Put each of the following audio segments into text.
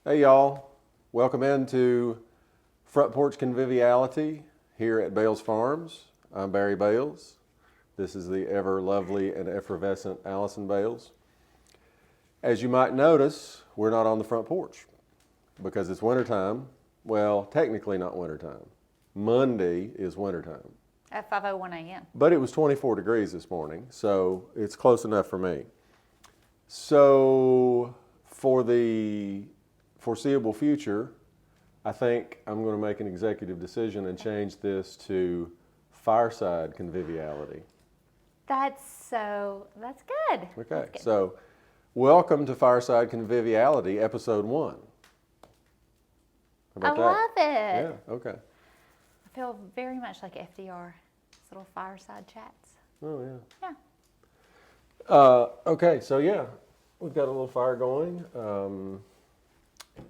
Hey y'all, welcome into Front Porch Conviviality here at Bales Farms. I'm Barry Bales. This is the ever lovely and effervescent Allison Bales. As you might notice, we're not on the front porch because it's wintertime. Well, technically not wintertime. Monday is wintertime. At 5:01 a.m. But it was 24 degrees this morning, so it's close enough for me. So for the foreseeable future, I think I'm going to make an executive decision and change this to Fireside Conviviality. That's good. Okay, That's good. so welcome to Fireside Conviviality, Episode 1. How I about that? love it. Yeah, okay. I feel very much like FDR. These little fireside chats. Oh, yeah. Yeah. Okay, so yeah, we've got a little fire going.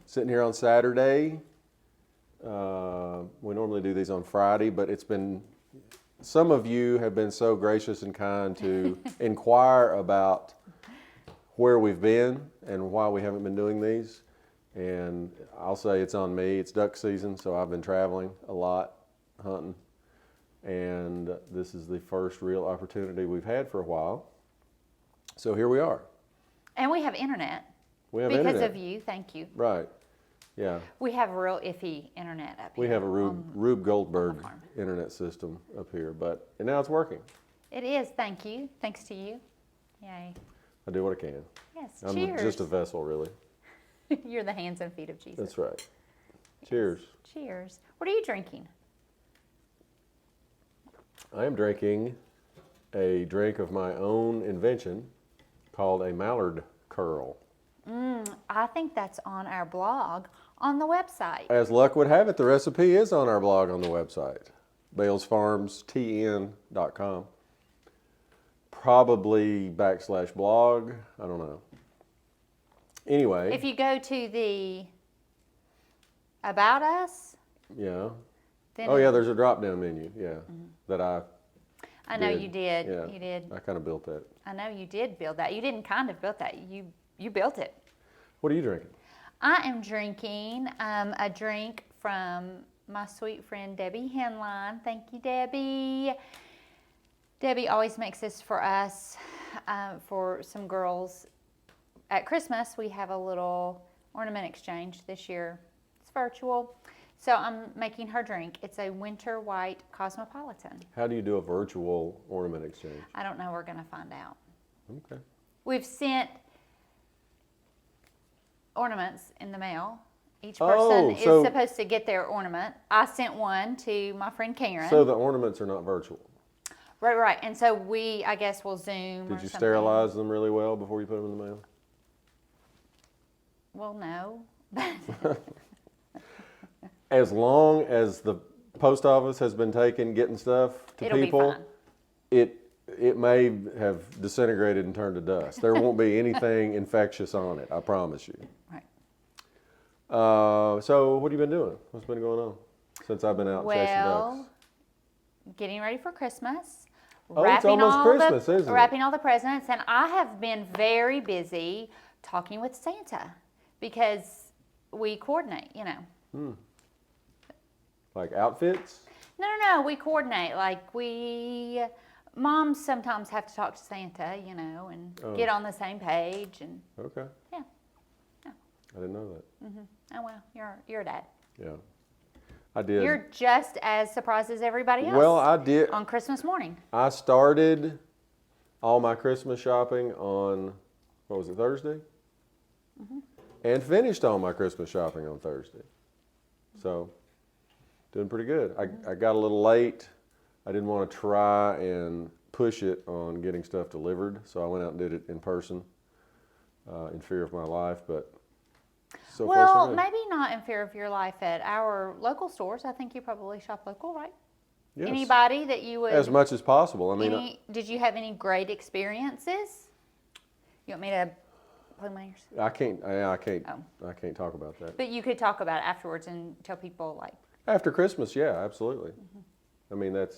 Sitting here on Saturday. We normally do these on Friday, but some of you have been so gracious and kind to inquire about where we've been and why we haven't been doing these. And I'll say it's on me. It's duck season, so I've been traveling a lot, hunting. And this is the first real opportunity we've had for a while. So here we are. And we have internet. We have because internet. of you. Thank you. Right. Yeah. We have real iffy internet up here. We have a Rube Goldberg farm. internet system up here, and now it's working. It is. Thank you. Thanks to you. Yay. I do what I can. Yes. I'm Cheers. just a vessel, really. You're the hands and feet of Jesus. That's right. Cheers. Cheers. What are you drinking? I am drinking a drink of my own invention called a Mallard Curl. I think that's on our blog on the website. As luck would have it, the recipe is on our blog on the website, balesfarmstn.com. Probably /blog. I don't know. Anyway. If you go to the About Us, Yeah. then Oh, yeah, there's a drop-down menu, yeah, that I know did. you did. Yeah, You did. I kind of built that. I know you did build that. You didn't kind of build that. You built it. What are you drinking? I am drinking a drink from my sweet friend Debbie Henline. Thank you, Debbie. Debbie always makes this for us, for some girls. At Christmas, we have a little ornament exchange this year. It's virtual. So I'm making her drink. It's a winter white cosmopolitan. How do you do a virtual ornament exchange? I don't know. We're going to find out. Okay. We've sent ornaments in the mail. Each person is supposed to get their ornament. I sent one to my friend Karen. So the ornaments are not virtual. Right. And so I guess we'll Zoom or Did you something. sterilize them really well before you put them in the mail? Well, no. As long as the post office has been taking getting stuff to It'll people, be fine. it may have disintegrated and turned to dust. There won't be anything infectious on it, I promise you. Right. So what have you been doing? What's been going on since I've been out chasing ducks? Getting ready for Christmas. Oh, it's almost Christmas, isn't it? Wrapping all the presents. And I have been very busy talking with Santa because we coordinate, Like outfits? No. We coordinate. Moms sometimes have to talk to Santa, and get on the same page. And Okay. yeah. I didn't know that. Oh well, you're a dad. Yeah. I did. You're just as surprised as everybody else. Well, I did. On Christmas morning. I started all my Christmas shopping on, what was it, Thursday? And finished all my Christmas shopping on Thursday. So, doing pretty good. I got a little late. I didn't want to try and push it on getting stuff delivered, so I went out and did it in person in fear of my life, but so far so good. Maybe not in fear of your life at our local stores. I think you probably shop local, right? Yes. Anybody that you would... As much as possible. I mean, did you have any great experiences? You want me to plug my ears? I can't talk about that. But you could talk about it afterwards and tell people After Christmas, yeah, absolutely. I mean, that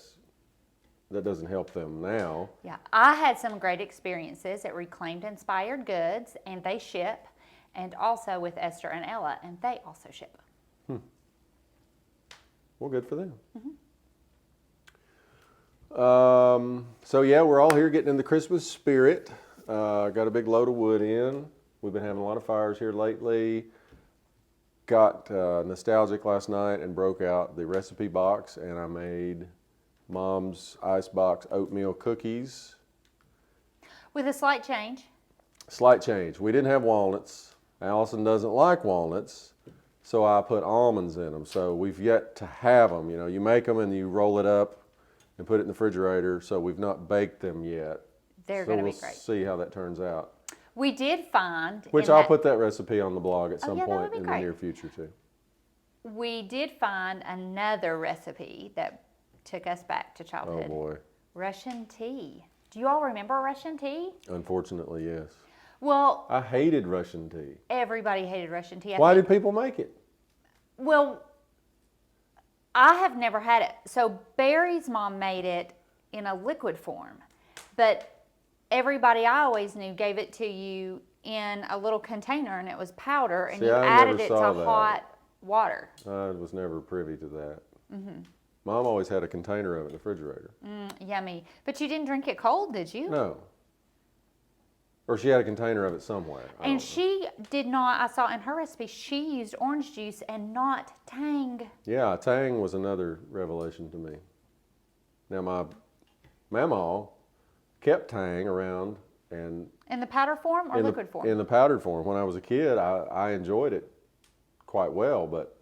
doesn't help them now. Yeah, I had some great experiences at Reclaimed Inspired Goods, and they ship. and also with Esther and Ella, and they also ship. Well, good for them. So yeah, we're all here getting in the Christmas spirit. Got a big load of wood in. We've been having a lot of fires here lately. Got nostalgic last night and broke out the recipe box, and I made Mom's icebox oatmeal cookies. With a slight change. Slight change. We didn't have walnuts. Allison doesn't like walnuts, so I put almonds in them. So we've yet to have them. You know, you make them and you roll it up and put it in the refrigerator. So we've not baked them yet. They're so going to we'll be great. see how that turns out. We did find... Which I'll put that recipe on the blog at some that point would be in great. the near future too. We did find another recipe that took us back to Oh childhood. boy. Russian tea. Do you all remember Russian tea? Unfortunately, yes. Well, I hated Russian tea. everybody hated Russian tea. Why did people make it? Well, I have never had it. So Barry's mom made it in a liquid form, but everybody I always knew gave it to you in a little container, and it was powder, and See, you I added never it saw to that. hot water. I was never privy to that. Mom always had a container of it in the refrigerator. Yummy. But you didn't drink it cold, did you? No. Or she had a container of it somewhere. I don't And know. she did not, I saw in her recipe, she used orange juice and not Tang. Yeah, Tang was another revelation to me. Now my mama kept Tang around, and In the powder form or in liquid the, form? in the powdered form. When I was a kid, I enjoyed it quite well, but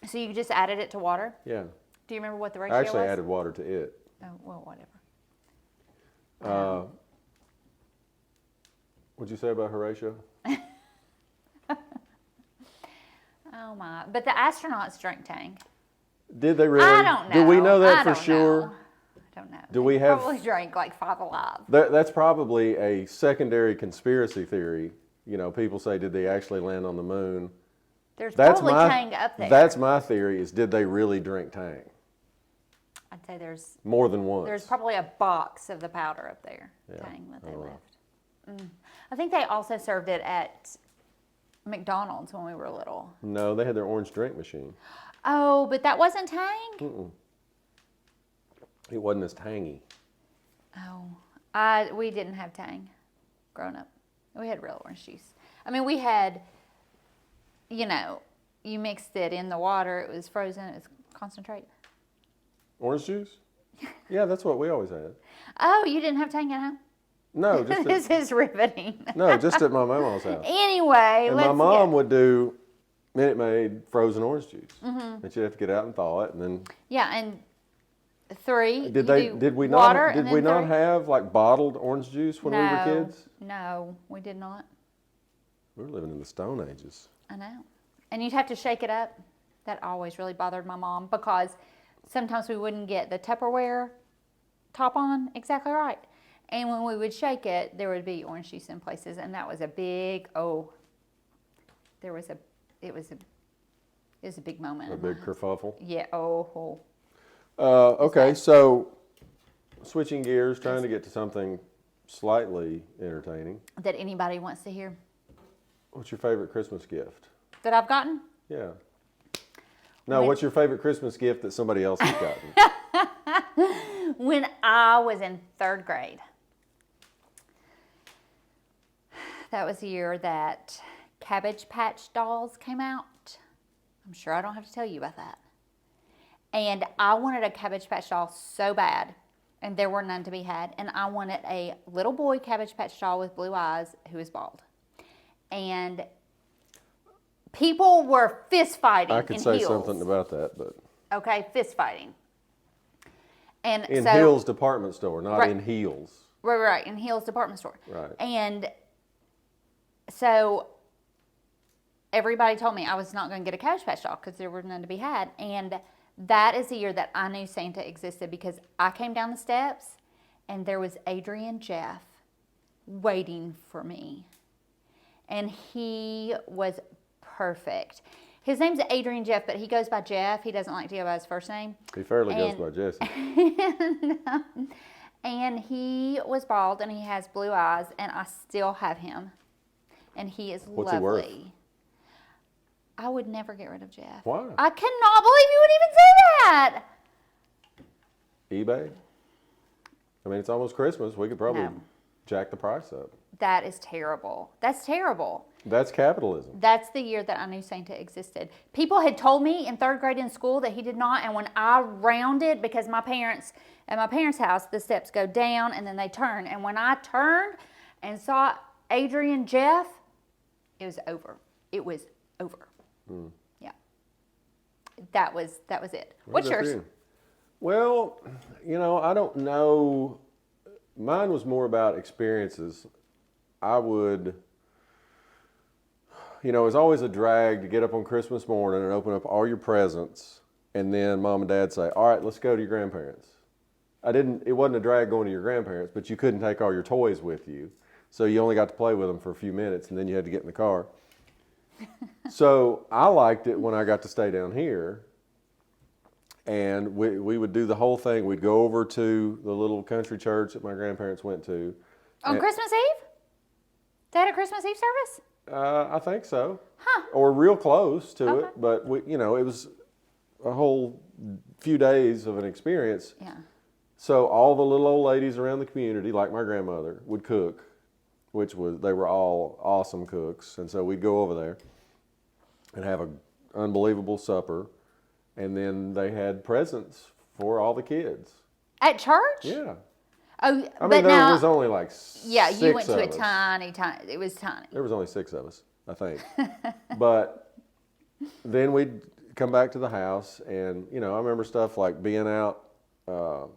So you just added it to water? yeah. Do you remember what the ratio I was? actually added water to it. Oh, well, whatever. What'd you say about Horatio? Oh my. But the astronauts drank Tang. Did they really? I don't know. Do we know that I for don't sure? know. I don't know. Do They we have- probably drank like Five Alive. That's probably a secondary conspiracy theory. You know, people say, did they actually land on the moon? There's That's probably my Tang up there. That's my theory. Is did they really drink Tang I'd say there's more than once? probably a box of the powder up there. Yeah, Tang that I they don't know. left. I think they also served it at McDonald's when we were little. No, they had their orange drink machine. Oh, but that wasn't Tang? It wasn't as tangy. Oh, we didn't have Tang growing up. We had real orange juice. I mean, we had, you know, you mixed it in the water. It was frozen. It was concentrate. Orange juice? Yeah, that's what we always had. Oh, you didn't have Tang at home? No, just This is riveting. just at my mama's house. Anyway, And let's my mom would do Minute Maid frozen orange juice, and she'd have to get out and thaw it, and then Yeah, and 3. did we water, not and did we then not 3. have like bottled orange juice when we were kids? No, we did not. We were living in the Stone Ages. I know. And you'd have to shake it up. That always really bothered my mom because sometimes we wouldn't get the Tupperware top on exactly right. And when we would shake it, there would be orange juice in places, and that was a big it was a big moment. A big kerfuffle. Yeah. Okay, so switching gears, trying to get to something slightly entertaining. That anybody wants to hear What's your favorite Christmas gift? that I've gotten. Yeah. No, what's your favorite Christmas gift that somebody else has gotten? When I was in 3rd grade. That was the year that Cabbage Patch dolls came out. I'm sure I don't have to tell you about that. And I wanted a Cabbage Patch doll so bad, and there were none to be had. And I wanted a little boy Cabbage Patch doll with blue eyes who is bald. And people were fist fighting I could in say heels. something about that, but Okay, fist fighting. And in so, Hills department store, not Right. in Heels. Right, in Hill's department store. Right. And so everybody told me I was not going to get a Cabbage Patch doll because there were none to be had. And that is the year that I knew Santa existed because I came down the steps and there was Adrian Jeff waiting for me. And he was perfect. His name's Adrian Jeff, but he goes by Jeff. He doesn't like to go by his first name. He fairly goes And- by Jesse. And he was bald and he has blue eyes, and I still have him. and he is What's lovely. he worth? I would never get rid of Jeff. Why? I cannot believe you would even say that. eBay? I mean, it's almost Christmas. We could probably No. jack the price up. That is terrible. That's terrible. That's capitalism. That's the year that I knew Santa existed. People had told me in 3rd grade in school that he did not, and when I rounded, because at my parents' house, the steps go down and then they turn, and when I turned and saw Adrian Jeff, it was over. It was over. Yeah. That was it. What's Good for yours? you. Well, I don't know. Mine was more about experiences. I would, it was always a drag to get up on Christmas morning and open up all your presents, and then mom and dad say, all right, let's go to your grandparents. It wasn't a drag going to your grandparents, but you couldn't take all your toys with you. So you only got to play with them for a few minutes, and then you had to get in the car. So I liked it when I got to stay down here, and we would do the whole thing. We'd go over to the little country church that my grandparents went to. On Christmas Eve? They had a Christmas Eve service? I think so. Huh. Or real close to Okay. it, but it was a whole few days of an experience. Yeah. So all the little old ladies around the community, like my grandmother, would cook, they were all awesome cooks, and so we'd go over there and have an unbelievable supper, and then they had presents for all the kids. At church? Yeah. Oh, I mean, but there now, was only like yeah, six you went to a of us. tiny, it was tiny. There was only 6 of us, I think. But then we'd come back to the house, and I remember stuff like being out, go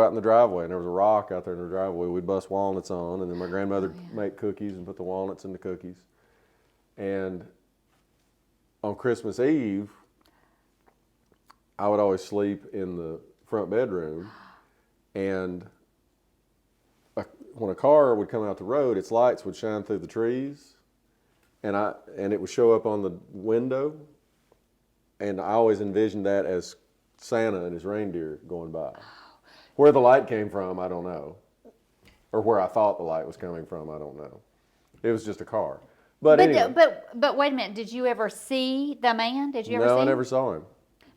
out in the driveway, and there was a rock out there in the driveway. We'd bust walnuts on, and then my grandmother would make cookies and put the walnuts in the cookies. And on Christmas Eve, I would always sleep in the front bedroom, and when a car would come out the road, its lights would shine through the trees, and it would show up on the window, and I always envisioned that as Santa and his reindeer going by. Where the light came from, I don't know, or where I thought the light was coming from, I don't know. It was just a car. But anyway. But wait a minute. Did you ever see the man? Did you ever see No, I him? never saw him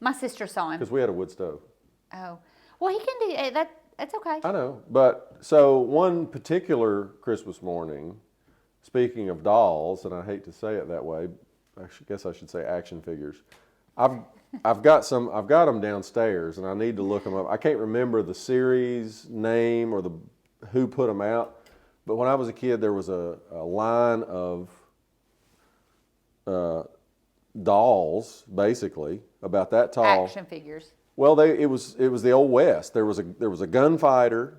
My sister saw him. because we had a wood stove. Oh. Well, he can do that. That's okay. I know, but so one particular Christmas morning, speaking of dolls, and I hate to say it that way, guess I should say action figures. I've got them downstairs, and I need to look them up. I can't remember the series name or who put them out, but when I was a kid, there was a line of dolls, basically about that tall. Action figures. Well, it was the old West. There was a gunfighter.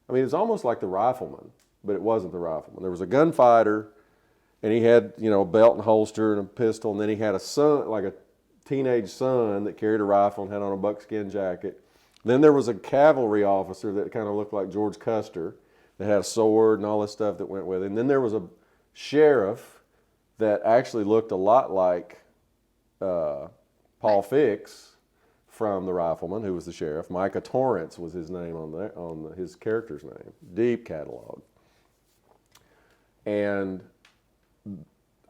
I mean, it's almost like the Rifleman, but it wasn't the Rifleman. There was a gunfighter, and he had a belt and holster and a pistol, and then he had a son, like a teenage son, that carried a rifle and had on a buckskin jacket. Then there was a cavalry officer that kind of looked like George Custer that had a sword and all this stuff that went with it. And then there was a sheriff that actually looked a lot like Paul Fix from The Rifleman, who was the sheriff. Micah Torrance was his name on his character's name. Deep catalog. And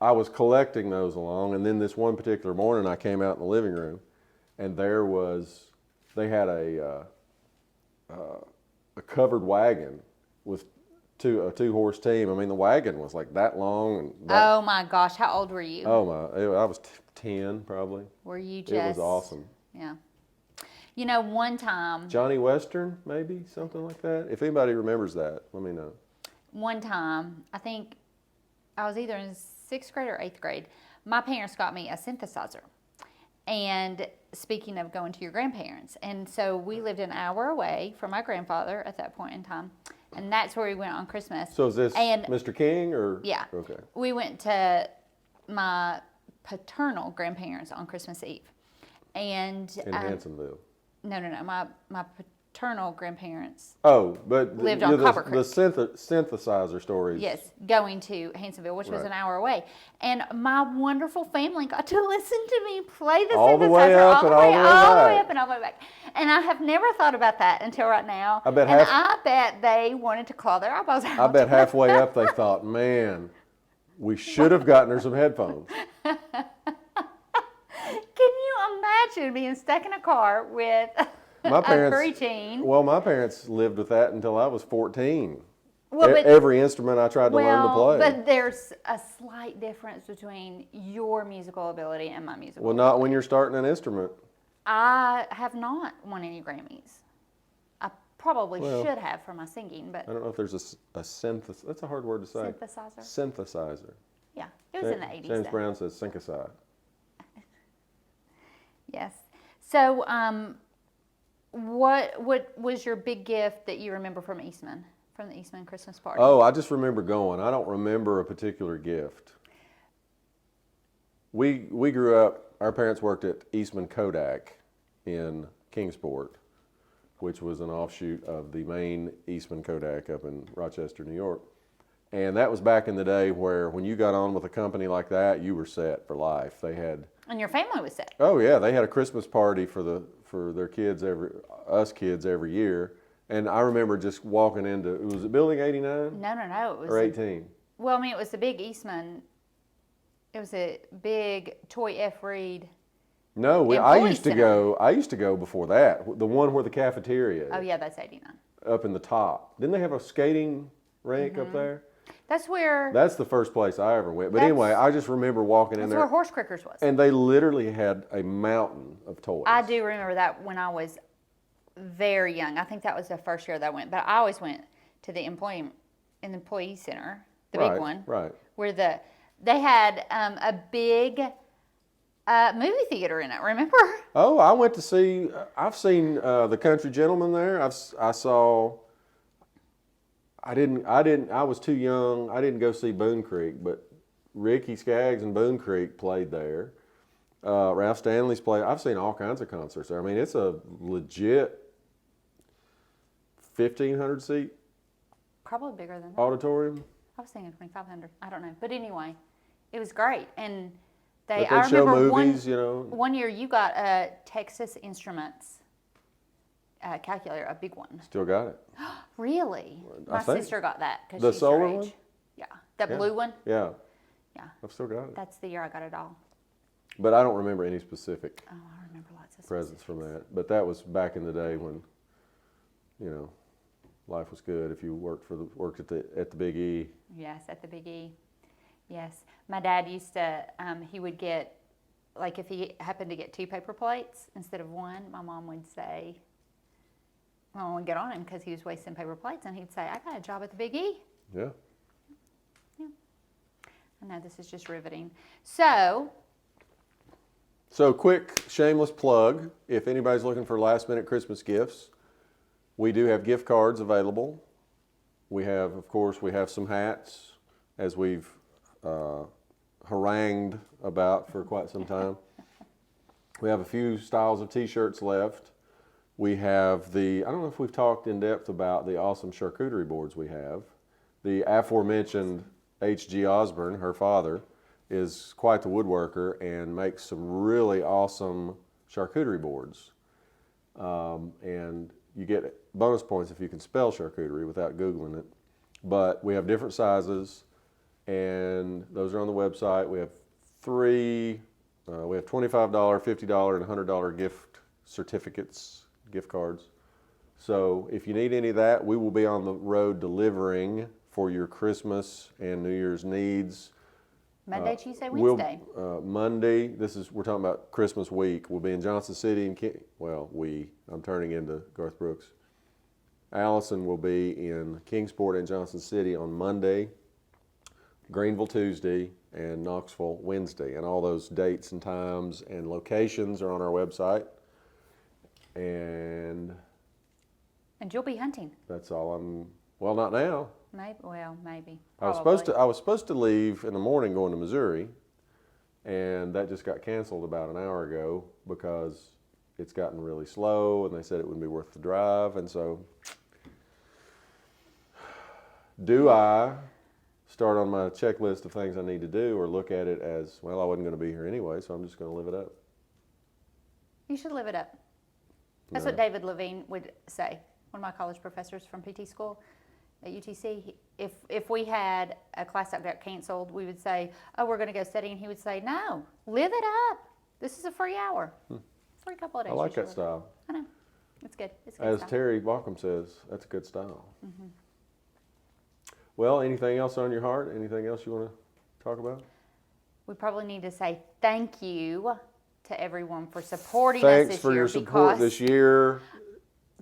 I was collecting those along, and then this one particular morning I came out in the living room, and they had a covered wagon with a 2-horse team. I mean, the wagon was like that long. And Oh my gosh, how old were you? Oh my, I was 10 probably. Were you just? It was awesome. Yeah. One time. Johnny Western, maybe, something like that. If anybody remembers that, let me know. One time, I think I was either in 6th grade or 8th grade, my parents got me a synthesizer. And speaking of going to your grandparents, and so we lived an hour away from my grandfather at that point in time, and that's where we went on Christmas. So is this and, Mr. King or? Yeah. Okay. We went to my paternal grandparents on Christmas Eve. And In Hansonville. No. My maternal grandparents Oh, but lived on Copper Creek. The synthesizer stories. Yes, going to Hansonville, which was Right. an hour away. And my wonderful family got to listen to me play the All synthesizer the way up and all the way all the way back. up and all the way back. And I have never thought about that until right now. I bet I bet they wanted to claw their eyeballs out. I bet halfway up they thought, man, we should have gotten her some headphones. Can you imagine being stuck in a car with My a parents, preteen? well, my parents lived with that until I was 14. Well, but, Every instrument I tried to learn to play. but there's a slight difference between your musical ability and my musical Well, ability. not when you're starting an instrument. I have not won any Grammys. I probably should have for my singing, but I don't know if there's a synthesizer. That's a hard word to say. synthesizer. Synthesizer. Yeah, it was in the 80s. James though. Brown says synthesizer. Yes. So, what was your big gift that you remember from Eastman, from the Eastman Christmas party? Oh, I just remember going. I don't remember a particular gift. We grew up, our parents worked at Eastman Kodak in Kingsport, which was an offshoot of the main Eastman Kodak up in Rochester, New York. And that was back in the day where when you got on with a company like that, you were set for life. They had, And your family was set. oh yeah, they had a Christmas party for their kids us kids every year. And I remember just walking into, was it Building 89 No, it was or 18? well, I mean, it was the big Eastman. It was a big Toy F. Reed. No, In I Boys used to Center. go. I used to go before that. The one where the cafeteria Oh is, yeah, that's 89. up in the top. Didn't they have a skating rink Mm-hmm. up there? That's where That's the first place I ever went. But anyway, I just remember walking in that's where there, Horse Crickers was. and they literally had a mountain of toys. I do remember that when I was very young. I think that was the first year that I went. But I always went to the employee center, the big one, Right. where they had a big movie theater in it. Remember? Oh, I went to see. I've seen the Country Gentleman there. I saw. I didn't. I was too young. I didn't go see Boone Creek, but Ricky Skaggs and Boone Creek played there. Ralph Stanley's played. I've seen all kinds of concerts there. I mean, it's a legit 1,500 seat Probably bigger than that. auditorium. I was thinking 2,500. I don't know. But anyway, it was great. And But I they show remember movies, you know. one year you got a Texas Instruments calculator, a big one. Still got it. Really? I My think. sister got that because The she's your solar age. one? Yeah, that Yeah. blue one. Yeah. Yeah, I've still got it. that's the year I got it all. But I don't remember any specific Oh, I remember lots of presents from that. But that was back in the day when, you know, life was good if you worked at the Big E. Yes, at the Big E. Yes, my dad used to. He would get, like, if he happened to get 2 paper plates instead of 1, my mom would say, my mom would get on him because he was wasting paper plates, and he'd say, "I got a job at the Big E." Yeah. I know this is just riveting. So, Quick shameless plug. If anybody's looking for last minute Christmas gifts, we do have gift cards available. We have, of course, some hats, as we've harangued about for quite some time. We have a few styles of t-shirts left. We have I don't know if we've talked in depth about the awesome charcuterie boards we have. The aforementioned H.G. Osborne, her father, is quite the woodworker and makes some really awesome charcuterie boards. And you get bonus points if you can spell charcuterie without Googling it. But we have different sizes, and those are on the website. We have we have $25, $50, and $100 gift certificates, gift cards. So if you need any of that, we will be on the road delivering for your Christmas and New Year's needs. Monday, Tuesday, Wednesday. Monday, we're talking about Christmas week. We'll be in Johnson City and I'm turning into Garth Brooks. Allison will be in Kingsport and Johnson City on Monday, Greenville Tuesday, and Knoxville Wednesday. And all those dates and times and locations are on our website. And And you'll be hunting. that's all not now. Maybe. I was supposed to leave in the morning going to Missouri, and that just got canceled about an hour ago because it's gotten really slow, and they said it wouldn't be worth the drive. And so, do I start on my checklist of things I need to do, or look at it as, well, I wasn't going to be here anyway, so I'm just going to live it up? You should live it up. That's No. what David Levine would say, one of my college professors from PT school at UTC. If we had a class that got canceled, we would say, oh, we're going to go study. And he would say, no, live it up. This is a free hour. Free couple of days. I like you should that live it up. style. I know. It's good. It's good As style. Terry Balcom says, that's a good style. Well, anything else on your heart? Anything else you want to talk about? We probably need to say thank you to everyone for supporting us Thanks this for year, your support because this year.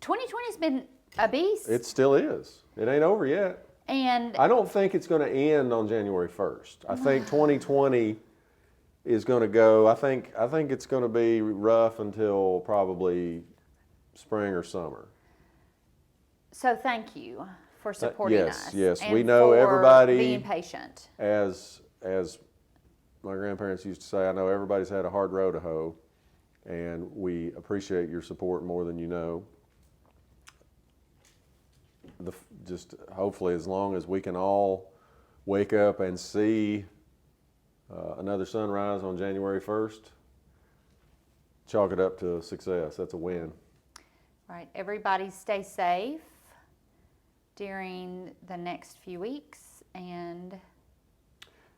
2020's been a beast. It still is. It ain't over yet. And I don't think it's going to end on January 1st. I think 2020 is going to go. I think it's going to be rough until probably spring or summer. so thank you for supporting yes, us. yes. And We know for everybody- being patient. As my grandparents used to say, I know everybody's had a hard row to hoe, and we appreciate your support more than you know. Just hopefully, as long as we can all wake up and see another sunrise on January 1st, chalk it up to success. That's a win. Right. Everybody stay safe during the next few weeks, and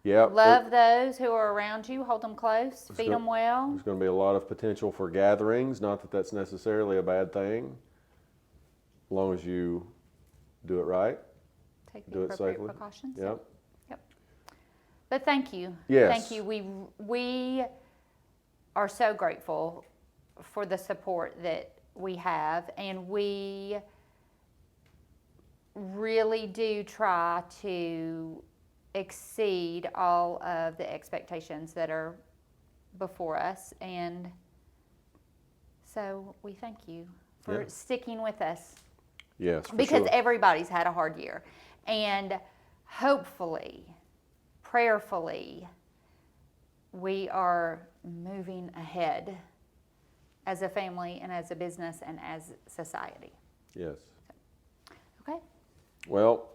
Yeah. love those who are around you. Hold them close. Feed them well. There's going to be a lot of potential for gatherings. Not that that's necessarily a bad thing, as long as you do it right. Take Do the it appropriate safely. precautions. Yep. Yep. But thank you. Yes. Thank you. We are so grateful for the support that we have, and we really do try to exceed all of the expectations that are before us, and so we thank you for Yeah. sticking with us, Yes, for because sure. everybody's had a hard year, and hopefully, prayerfully, we are moving ahead as a family and as a business and as society. Yes. Okay. Well,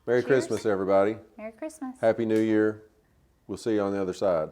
Merry Cheers. Christmas, everybody. Merry Christmas. Happy New Year. We'll see you on the other side.